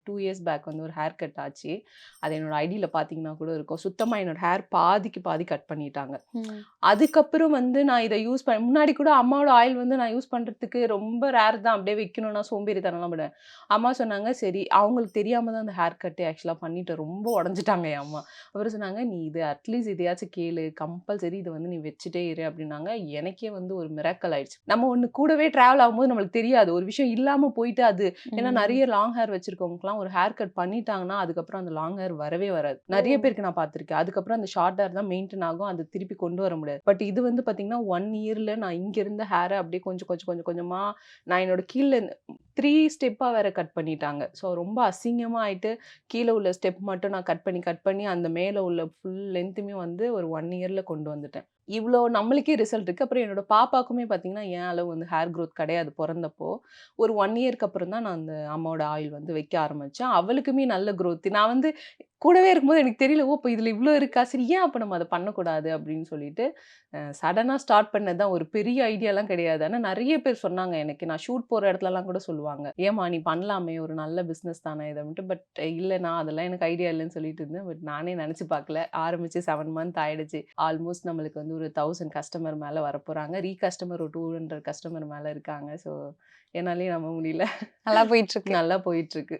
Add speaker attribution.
Speaker 1: 2 years back வந்து ஒரு hair cut ஆச்சு. அது என்னோட ஐடியில பார்த்தீங்கன்னா கூட இருக்கும். சுத்தமா என்னோட ஹேர் பாதிக்கு பாதி கட் பண்ணிட்டாங்க. அதுக்கப்புறம் வந்து நான் இத யூஸ் முன்னாடி கூட அம்மாவோட ஆயில் வந்து நான் யூஸ் பண்றதுக்கு ரொம்ப ரேர் தான். அப்படியே வைக்கணும்னா சோம்பேறித்தனம்லாம் பண்ணுவேன். அம்மா சொன்னாங்க, சரி அவங்களுக்கு தெரியாம தான் அந்த ஹேர் கட்டே ஆக்சுவலா பண்ணிட்டேன். ரொம்ப உடைஞ்சுட்டாங்க என் அம்மா. அப்புறம் சொன்னாங்க, "நீ இது அட்லீஸ்ட் இதையாச்சும் கேளு. கம்பல்சரி இத வந்து நீ வச்சுட்டே இரு" அப்படின்னாங்க. எனக்கே வந்து ஒரு மிராக்கிள் ஆயிடுச்சு. நம்ம ஒண்ணு கூடவே டிராவல் ஆகும்போது நம்மளுக்கு தெரியாது. ஒரு விஷயம் இல்லாம போயிட்டு அது ஏன்னா நெறைய லாங் ஹேர் வச்சிருக்கவங்களுக்குலாம் ஒரு ஹேர் கட் பண்ணிட்டாங்கன்னா, அதுக்கப்புறம் அந்த லாங் ஹேர் வரவே வராது. நெறைய பேருக்கு நான் பார்த்துருக்கேன். அதுக்கப்புறம் அந்த ஷார்ட் ஹேர் தான் மெயின்டெயின் ஆகும். அது திருப்பி கொண்டு வர முடியாது. பட் இது வந்து பார்த்தீங்கன்னா, 1 இயர்ல நான் இங்க இருந்த ஹேர அப்படியே கொஞ்சம் கொஞ்சம் கொஞ்சம் கொஞ்சமா நான் என்னோட கீழ 3 ஸ்டெப்பா வேற கட் பண்ணிட்டாங்க. ஸோ ரொம்ப அசிங்கமா ஆயிட்டு, கீழ உள்ள ஸ்டெப் மட்டும் நான் கட் பண்ணி அந்த மேல உள்ள ஃபுல் லென்த்துமே வந்து ஒரு 1 இயர்ல கொண்டு வந்துட்டேன். இவ்ளோ நம்மளுக்கே ரிசல்ட் இருக்கு. அப்புறம் என்னோட பாப்பாக்குமே பார்த்தீங்கன்னா, என் அளவு வந்து ஹேர் குரோத் கிடையாது பொறந்தப்போ. ஒரு 1 இயர்க்கு அப்புறம் தான் நான் அந்த அம்மாவோட ஆயில் வந்து வைக்க ஆரம்பிச்சேன். அவளுக்குமே நல்ல குரோத். நான் வந்து கூடவே இருக்கும்போது எனக்கு தெரியல. ஓ! அப்ப இதுல இவ்ளோ இருக்கா? சரி ஏன் அப்ப நம்ம அத பண்ணக்கூடாது அப்படின்னு சொல்லிட்டு, சடனா ஸ்டார்ட் பண்ணது தான். ஒரு பெரிய ஐடியாலாம் கிடையாது. ஆனா நெறைய பேர் சொன்னாங்க எனக்கு. நான் ஷூட் போற இடத்துலலாம் கூட சொல்லுவாங்க. "ஏம்மா நீ பண்ணலாமே! ஒரு நல்ல பிசினஸ் தானே இது" அப்படின்ட்டு. பட் இல்ல அதெல்லாம் எனக்கு ஐடியா இல்லன்னு சொல்லிட்டு இருந்தேன். பட் நானே நெனச்சு பார்க்கல. ஆரம்பிச்சு 7 மந்த் ஆயிடுச்சு. ஆல்மோஸ்ட் நம்மளுக்கு வந்து ஒரு 1000 கஸ்டமர் மேல வரப்போறாங்க. கஸ்டமர் ஒரு 200 கஸ்டமர் மேல இருக்காங்க. ஸோ என்னாலயே நம்ப முடியல.
Speaker 2: நல்லா போயிட்டுருக்கு.
Speaker 1: நல்லா போயிட்டுருக்கு.